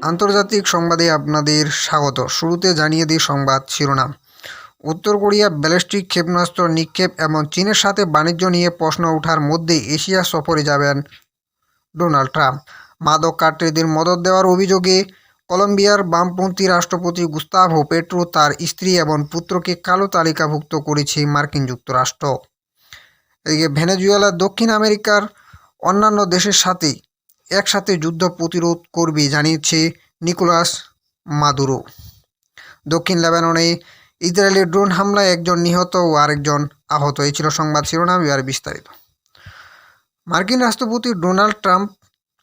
আন্তর্জাতিক সংবাদে আপনাদের স্বাগত। শুরুতে জানিয়ে দিই সংবাদ শিরোনাম। উত্তর কোরিয়া ব্যালিস্টিক ক্ষেপণাস্ত্র নিক্ষেপ এবং চীনের সাথে বাণিজ্য নিয়ে প্রশ্ন ওঠার মধ্যে এশিয়া সফরে যাবেন ডোনাল্ড ট্রাম্প। মাদক কারবারিদের মদদ দেওয়ার অভিযোগে কলম্বিয়ার বামপন্থী রাষ্ট্রপতি গুস্তাভো পেট্রো তার স্ত্রী এবং পুত্রকে কালো তালিকাভুক্ত করেছে মার্কিন যুক্তরাষ্ট্র। এদিকে ভেনেজুয়েলা দক্ষিণ আমেরিকার অন্যান্য দেশের সাথে একসাথে যুদ্ধ প্রতিরোধ করবে জানিয়েছে নিকোলাস মাদুরো। দক্ষিণ লেবাননে ইসরায়েলের ড্রোন হামলায় একজন নিহত ও আরেকজন আহত। এই ছিল সংবাদ শিরোনাম, এবার বিস্তারিত। মার্কিন রাষ্ট্রপতি ডোনাল্ড ট্রাম্প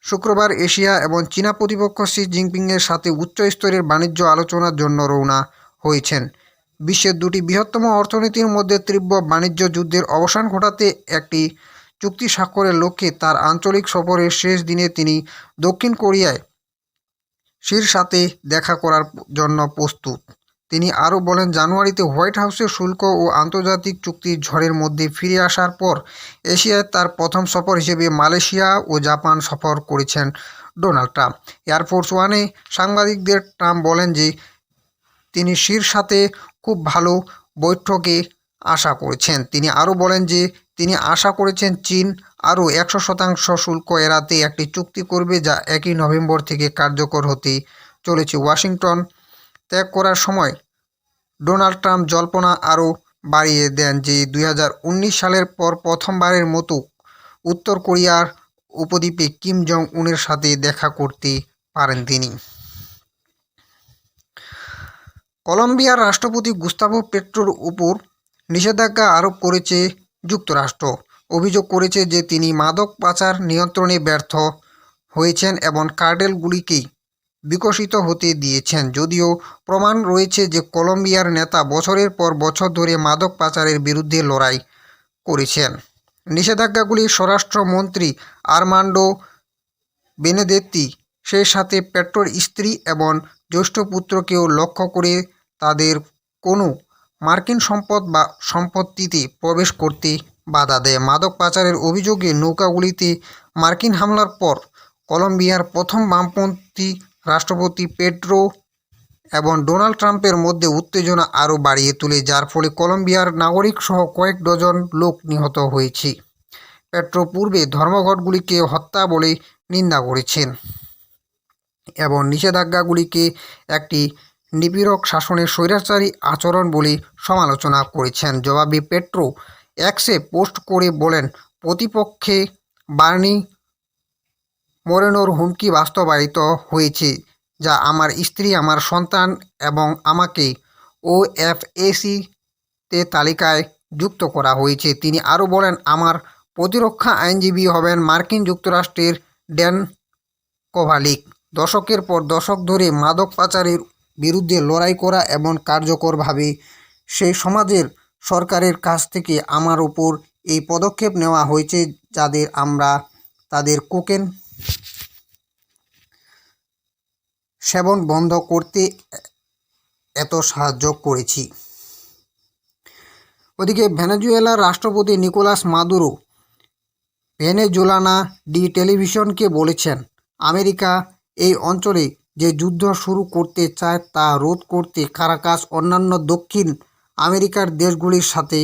শুক্রবার এশিয়া এবং চীনা প্রতিপক্ষ শি জিনপিংয়ের সাথে উচ্চ স্তরের বাণিজ্য আলোচনার জন্য রওনা হয়েছেন। বিশ্বের দুটি বৃহত্তম অর্থনীতির মধ্যে তীব্র বাণিজ্য যুদ্ধের অবসান ঘটাতে একটি চুক্তি স্বাক্ষরের লক্ষ্যে তার আঞ্চলিক সফরের শেষ দিনে তিনি দক্ষিণ কোরিয়ায় শির সাথে দেখা করার জন্য প্রস্তুত। তিনি আরও বলেন, জানুয়ারিতে হোয়াইট হাউসের শুল্ক ও আন্তর্জাতিক চুক্তির ঝড়ের মধ্যে ফিরে আসার পর এশিয়ায় তার প্রথম সফর হিসেবে মালয়েশিয়া ও জাপান সফর করেছেন ডোনাল্ড ট্রাম্প। এয়ারফোর্স ওয়ানে সাংবাদিকদের ট্রাম্প বলেন যে তিনি শির সাথে খুব ভালো বৈঠকে আশা করেছেন। তিনি আরও বলেন যে তিনি আশা করেছেন চীন আরও 100% শুল্ক এড়াতে একটি চুক্তি করবে, যা 1 নভেম্বর থেকে কার্যকর হতে চলেছে। ওয়াশিংটন ত্যাগ করার সময় ডোনাল্ড ট্রাম্প জল্পনা আরও বাড়িয়ে দেন যে 2019 সালের পর প্রথমবারের মতো উত্তর কোরিয়ার উপদ্বীপে কিম জং উনের সাথে দেখা করতে পারেন তিনি। কলম্বিয়ার রাষ্ট্রপতি গুস্তাভো পেট্রোর উপর নিষেধাজ্ঞা আরোপ করেছে যুক্তরাষ্ট্র। অভিযোগ করেছে যে তিনি মাদক পাচার নিয়ন্ত্রণে ব্যর্থ হয়েছেন এবং কার্টেলগুলিকে বিকশিত হতে দিয়েছেন। যদিও প্রমাণ রয়েছে যে কলম্বিয়ার নেতা বছরের পর বছর ধরে মাদক পাচারের বিরুদ্ধে লড়াই করেছেন। নিষেধাজ্ঞাগুলি স্বরাষ্ট্রমন্ত্রী আর্মান্ডো বেনেদেত্তি, সেই সাথে পেট্রোর স্ত্রী এবং জ্যেষ্ঠ পুত্রকেও লক্ষ্য করে তাদের কোনো মার্কিন সম্পদ বা সম্পত্তিতে প্রবেশ করতে বাধা দেয়। মাদক পাচারের অভিযোগে নৌকাগুলিতে মার্কিন হামলার পর কলম্বিয়ার প্রথম বামপন্থী রাষ্ট্রপতি পেট্রো এবং ডোনাল্ড ট্রাম্পের মধ্যে উত্তেজনা আরও বাড়িয়ে তোলে, যার ফলে কলম্বিয়ার নাগরিক সহ কয়েক ডজন লোক নিহত হয়েছে। পেট্রো পূর্বে ধর্মঘটগুলিকে হত্যা বলে নিন্দা করেছেন এবং নিষেধাজ্ঞাগুলিকে একটি নিপীড়ক শাসনের স্বৈরাচারী আচরণ বলে সমালোচনা করেছেন। জবাবে পেট্রো এক্সে পোস্ট করে বলেন, প্রতিপক্ষে বার্নি মোরেনোর হুমকি বাস্তবায়িত হয়েছে, যা আমার স্ত্রী, আমার সন্তান এবং আমাকে ওএফএসি-তে তালিকায় যুক্ত করা হয়েছে। তিনি আরও বলেন, আমার প্রতিরক্ষা আইনজীবী হবেন মার্কিন যুক্তরাষ্ট্রের ড্যান কোভালিক। দশকের পর দশক ধরে মাদক পাচারের বিরুদ্ধে লড়াই করা এবং কার্যকরভাবে সেই সমাজের সরকারের কাছ থেকে আমার উপর এই পদক্ষেপ নেওয়া হয়েছে, যাদের আমরা তাদের কোকেন সেবন বন্ধ করতে এত সাহায্য করেছি। ওদিকে ভেনেজুয়েলার রাষ্ট্রপতি নিকোলাস মাদুরো ভেনেজুয়েলানা ডি টেলিভিশনকে বলেছেন, আমেরিকা এই অঞ্চলে যে যুদ্ধ শুরু করতে চায় তা রোধ করতে কারাকাস অন্যান্য দক্ষিণ আমেরিকার দেশগুলির সাথে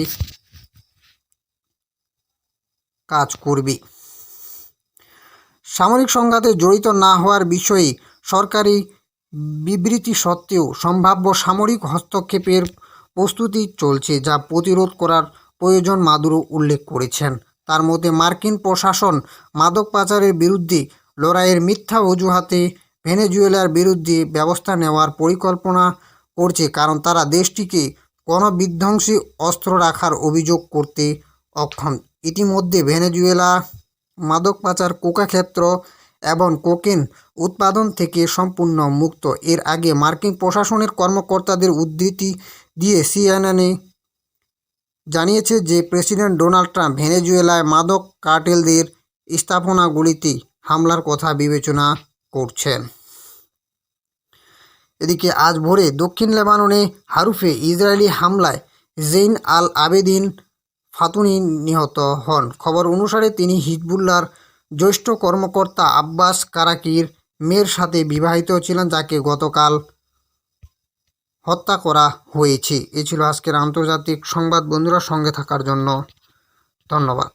কাজ করবে। সামরিক সংঘাতে জড়িত না হওয়ার বিষয়ে সরকারি বিবৃতি সত্ত্বেও সম্ভাব্য সামরিক হস্তক্ষেপের প্রস্তুতি চলছে, যা প্রতিরোধ করার প্রয়োজন মাদুরো উল্লেখ করেছেন। তার মধ্যে মার্কিন প্রশাসন মাদক পাচারের বিরুদ্ধে লড়াইয়ের মিথ্যা অজুহাতে ভেনেজুয়েলার বিরুদ্ধে ব্যবস্থা নেওয়ার পরিকল্পনা করছে, কারণ তারা দেশটিকে গণবিধ্বংসী অস্ত্র রাখার অভিযোগ করতে অক্ষম। ইতিমধ্যে ভেনেজুয়েলা মাদক পাচার, কোকা ক্ষেত্র এবং কোকেন উৎপাদন থেকে সম্পূর্ণ মুক্ত। এর আগে মার্কিন প্রশাসনের কর্মকর্তাদের উদ্ধৃতি দিয়ে সিএনএন জানিয়েছে যে প্রেসিডেন্ট ডোনাল্ড ট্রাম্প ভেনেজুয়েলায় মাদক কার্টেলদের স্থাপনাগুলিতে হামলার কথা বিবেচনা করছেন। এদিকে আজ ভোরে দক্ষিণ লেবাননে হারুফে ইসরায়েলি হামলায় জেইন আল আবেদিন ফাতুনি নিহত হন। খবর অনুসারে তিনি হিজবুল্লাহর জ্যেষ্ঠ কর্মকর্তা আব্বাস কারাকির মেয়ের সাথে বিবাহিত ছিলেন, যাকে গতকাল হত্যা করা হয়েছে। এ ছিল আজকের আন্তর্জাতিক সংবাদ। বন্ধুরা, সঙ্গে থাকার জন্য ধন্যবাদ।